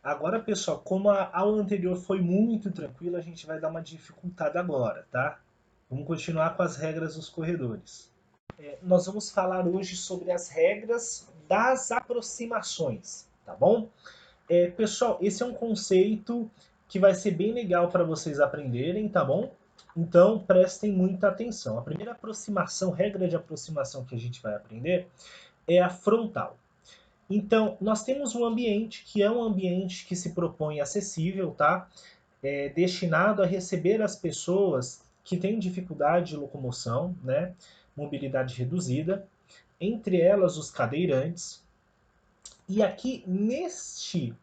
Agora, pessoal, como a aula anterior foi muito tranquila, a gente vai dar uma dificultada agora, tá? Vamos continuar com as regras dos corredores. Nós vamos falar hoje sobre as regras das aproximações, tá bom? Pessoal, esse é um conceito que vai ser bem legal para vocês aprenderem, tá bom? Então, prestem muita atenção. A primeira aproximação, regra de aproximação que a gente vai aprender é a frontal. Então, nós temos um ambiente que é um ambiente que se propõe acessível, tá? Destinado a receber as pessoas que têm dificuldade de locomoção, né? Mobilidade reduzida, entre elas os cadeirantes. E aqui neste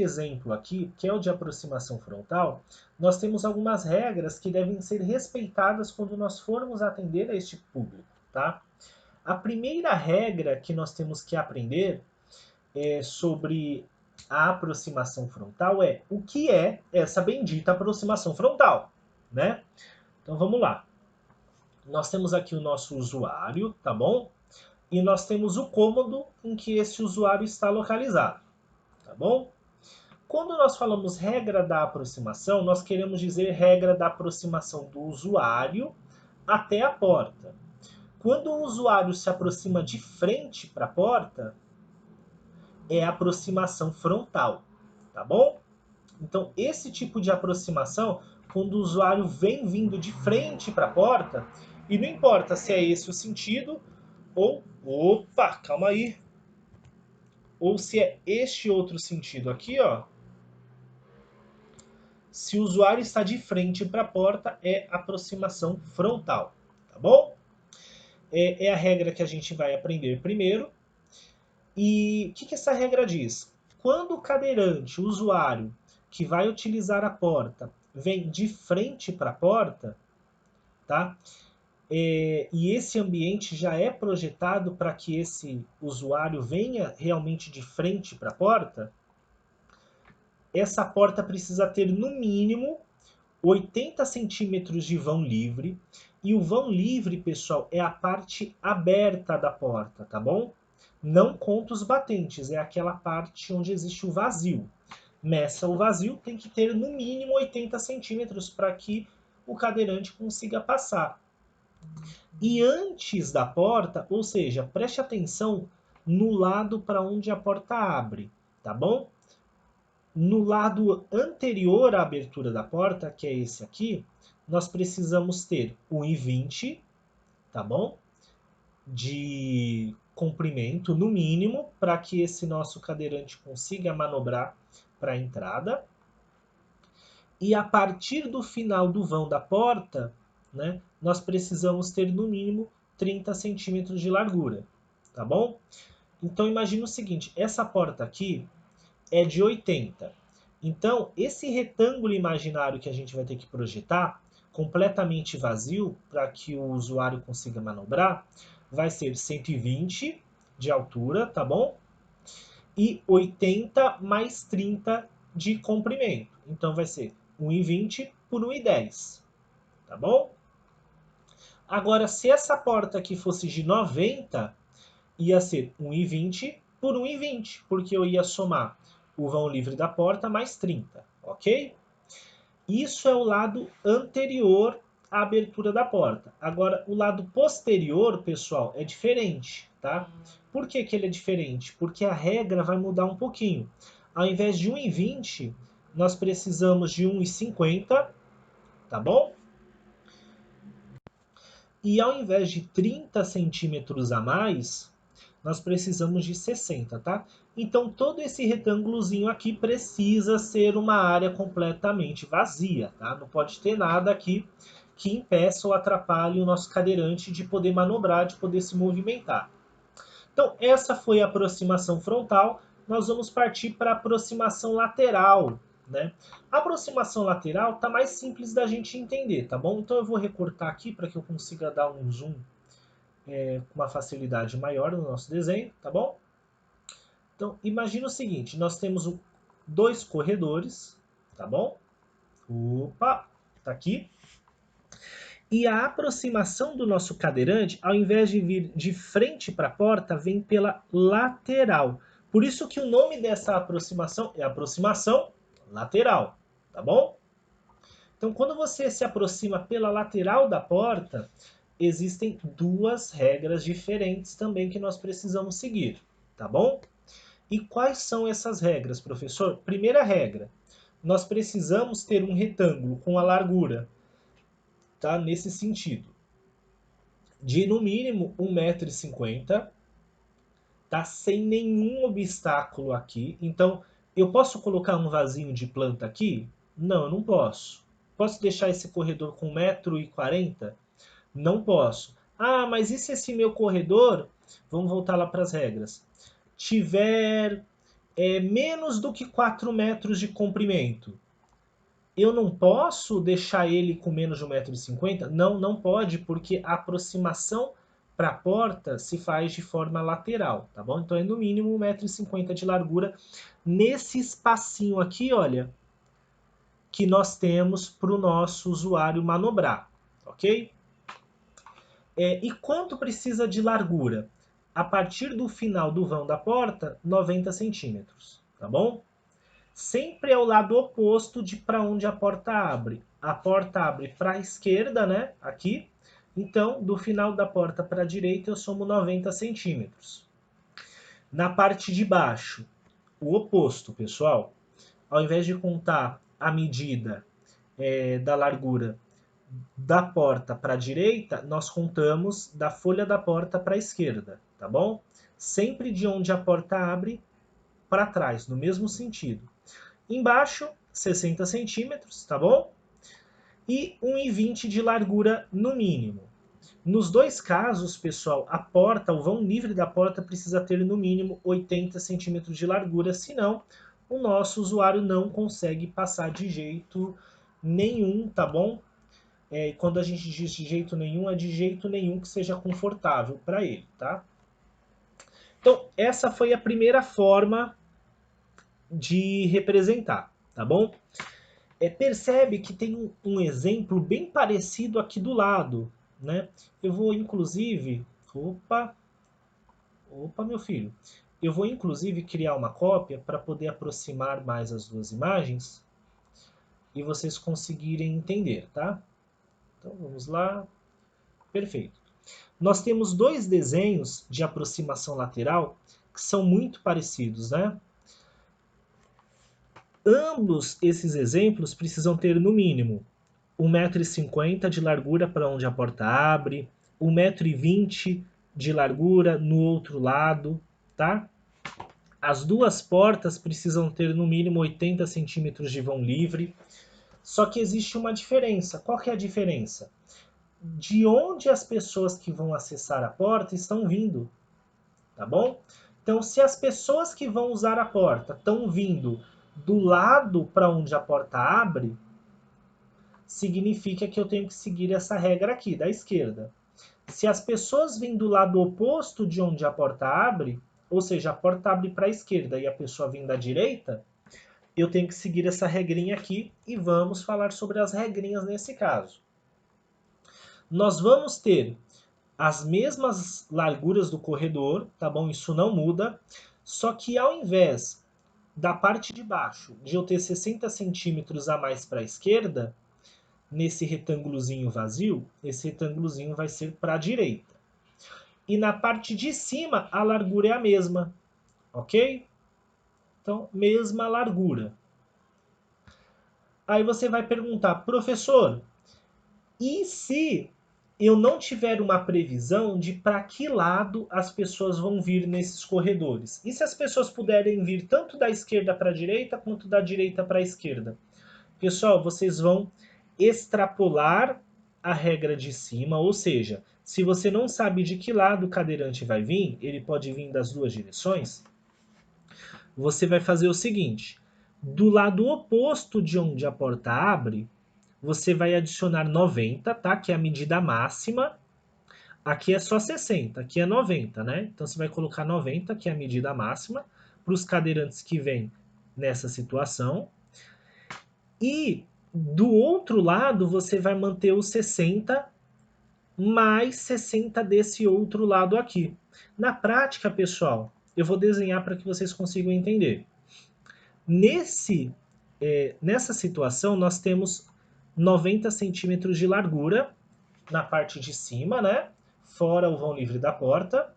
exemplo aqui, que é o de aproximação frontal, nós temos algumas regras que devem ser respeitadas quando nós formos atender a este público, tá? A primeira regra que nós temos que aprender sobre a aproximação frontal é o que é essa bendita aproximação frontal, né? Então vamos lá. Nós temos aqui o nosso usuário, tá bom? E nós temos o cômodo em que esse usuário está localizado, tá bom? Quando nós falamos regra da aproximação, nós queremos dizer regra da aproximação do usuário até a porta. Quando o usuário se aproxima de frente para a porta, é a aproximação frontal, tá bom? Então, esse tipo de aproximação, quando o usuário vem vindo de frente para a porta, e não importa se é esse o sentido, ou, opa, calma aí, ou se é este outro sentido aqui, ó. Se o usuário está de frente para a porta, é aproximação frontal, tá bom? É a regra que a gente vai aprender primeiro. E o que essa regra diz? Quando o cadeirante, o usuário que vai utilizar a porta, vem de frente para a porta, tá? E esse ambiente já é projetado para que esse usuário venha realmente de frente para a porta, essa porta precisa ter no mínimo 80 centímetros de vão livre. E o vão livre, pessoal, é a parte aberta da porta, tá bom? Não conta os batentes, é aquela parte onde existe o vazio. Nessa, o vazio tem que ter no mínimo 80 centímetros para que o cadeirante consiga passar. E antes da porta, ou seja, preste atenção no lado para onde a porta abre, tá bom? No lado anterior à abertura da porta, que é esse aqui, nós precisamos ter 1,20, tá bom? De comprimento, no mínimo, para que esse nosso cadeirante consiga manobrar para a entrada. E a partir do final do vão da porta, né, nós precisamos ter no mínimo 30 centímetros de largura, tá bom? Então imagina o seguinte, essa porta aqui é de 80. Então, esse retângulo imaginário que a gente vai ter que projetar, completamente vazio, para que o usuário consiga manobrar, vai ser 120 de altura, tá bom? E 80 mais 30 de comprimento. Então, vai ser 1,20 por 1,10, tá bom? Agora, se essa porta aqui fosse de 90, ia ser 1,20 por 1,20, porque eu ia somar o vão livre da porta mais 30, ok? Isso é o lado anterior à abertura da porta. Agora, o lado posterior, pessoal, é diferente, tá? Por que ele é diferente? Porque a regra vai mudar um pouquinho. Ao invés de 1,20, nós precisamos de 1,50, tá bom? E ao invés de 30 centímetros a mais, nós precisamos de 60, tá? Então todo esse retângulozinho aqui precisa ser uma área completamente vazia, tá? Não pode ter nada aqui que impeça ou atrapalhe o nosso cadeirante de poder manobrar, de poder se movimentar. Então essa foi a aproximação frontal. Nós vamos partir para a aproximação lateral, né? A aproximação lateral está mais simples da gente entender, tá bom? Então eu vou recortar aqui para que eu consiga dar um zoom com uma facilidade maior no nosso desenho, tá bom? Então, imagina o seguinte, nós temos dois corredores, tá bom? Opa, tá aqui. E a aproximação do nosso cadeirante, ao invés de vir de frente para a porta, vem pela lateral. Por isso que o nome dessa aproximação é aproximação lateral, tá bom? Então, quando você se aproxima pela lateral da porta, existem duas regras diferentes também que nós precisamos seguir, tá bom? E quais são essas regras, professor? Primeira regra, nós precisamos ter um retângulo com a largura, tá? Nesse sentido, de no mínimo 1,50 m, tá? Sem nenhum obstáculo aqui. Então, eu posso colocar um vasinho de planta aqui? Não, eu não posso. Posso deixar esse corredor com 1,40 m? Não posso. Ah, mas e se esse meu corredor, vamos voltar lá para as regras, tiver menos do que 4 metros de comprimento? Eu não posso deixar ele com menos de 1,50 m? Não, não pode, porque a aproximação para a porta se faz de forma lateral, tá bom? Então é no mínimo 1,50 m de largura nesse espacinho aqui, olha, que nós temos para o nosso usuário manobrar, ok? E quanto precisa de largura? A partir do final do vão da porta, 90 centímetros, tá bom? Sempre é o lado oposto de para onde a porta abre. A porta abre para a esquerda, né? Aqui. Então, do final da porta para a direita, eu somo 90 centímetros. Na parte de baixo, o oposto, pessoal. Ao invés de contar a medida da largura da porta para a direita, nós contamos da folha da porta para a esquerda, tá bom? Sempre de onde a porta abre para trás, no mesmo sentido. Embaixo, 60 centímetros, tá bom? E 1,20 de largura no mínimo. Nos dois casos, pessoal, a porta, o vão livre da porta precisa ter no mínimo 80 centímetros de largura, senão o nosso usuário não consegue passar de jeito nenhum, tá bom? E quando a gente diz de jeito nenhum, é de jeito nenhum que seja confortável para ele, tá? Então, essa foi a primeira forma de representar, tá bom? Percebe que tem um exemplo bem parecido aqui do lado, né? Eu vou inclusive... Opa, meu filho. Eu vou inclusive criar uma cópia para poder aproximar mais as duas imagens e vocês conseguirem entender, tá? Então vamos lá. Perfeito. Nós temos dois desenhos de aproximação lateral que são muito parecidos, né? Ambos esses exemplos precisam ter no mínimo 1,50 m de largura para onde a porta abre, 1,20 m de largura no outro lado, tá? As duas portas precisam ter no mínimo 80 centímetros de vão livre, só que existe uma diferença. Qual que é a diferença? De onde as pessoas que vão acessar a porta estão vindo, tá bom? Então, se as pessoas que vão usar a porta estão vindo do lado para onde a porta abre, significa que eu tenho que seguir essa regra aqui, da esquerda. Se as pessoas vêm do lado oposto de onde a porta abre, ou seja, a porta abre para a esquerda e a pessoa vem da direita, eu tenho que seguir essa regrinha aqui e vamos falar sobre as regrinhas nesse caso. Nós vamos ter as mesmas larguras do corredor, tá bom? Isso não muda, só que ao invés da parte de baixo de eu ter 60 centímetros a mais para a esquerda, nesse retângulozinho vazio, esse retângulozinho vai ser para a direita. E na parte de cima, a largura é a mesma, ok? Então, mesma largura. Aí você vai perguntar, professor, e se eu não tiver uma previsão de para que lado as pessoas vão vir nesses corredores? E se as pessoas puderem vir tanto da esquerda para a direita, quanto da direita para a esquerda? Pessoal, vocês vão extrapolar a regra de cima, ou seja, se você não sabe de que lado o cadeirante vai vir, ele pode vir das duas direções, você vai fazer o seguinte, do lado oposto de onde a porta abre, você vai adicionar 90, tá? Que é a medida máxima. Aqui é só 60, aqui é 90, né? Então você vai colocar 90, que é a medida máxima, para os cadeirantes que vêm nessa situação. E do outro lado, você vai manter os 60 mais 60 desse outro lado aqui. Na prática, pessoal, eu vou desenhar para que vocês consigam entender. Nessa situação, nós temos 90 centímetros de largura na parte de cima, né? Fora o vão livre da porta.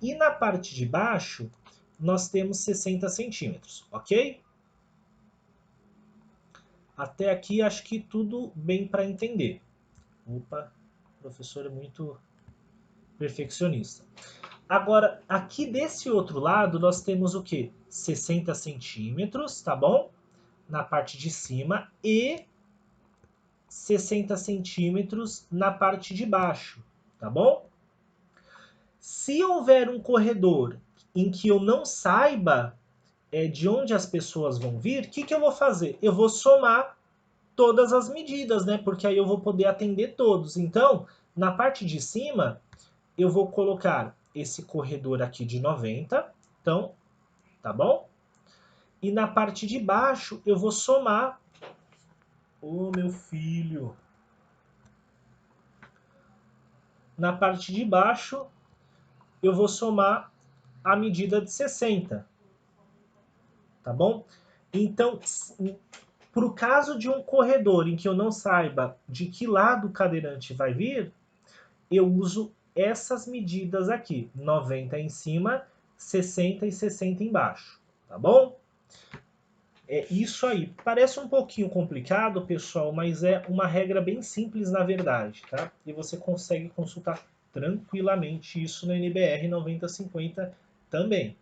E na parte de baixo, nós temos 60 centímetros, ok? Até aqui, acho que tudo bem para entender. Opa, o professor é muito perfeccionista. Agora, aqui desse outro lado, nós temos o quê? 60 centímetros, tá bom? Na parte de cima e 60 centímetros na parte de baixo, tá bom? Se houver um corredor em que eu não saiba de onde as pessoas vão vir, o que eu vou fazer? Eu vou somar todas as medidas, né? Porque aí eu vou poder atender todos. Então, na parte de cima, eu vou colocar esse corredor aqui de 90, então, tá bom? E na parte de baixo, eu vou somar... Ô, meu filho! Na parte de baixo, eu vou somar a medida de 60, tá bom? Então, para o caso de um corredor em que eu não saiba de que lado o cadeirante vai vir, eu uso essas medidas aqui, 90 em cima, 60 e 60 embaixo, tá bom? É isso aí. Parece um pouquinho complicado, pessoal, mas é uma regra bem simples na verdade, tá? E você consegue consultar tranquilamente isso no NBR 9050 também.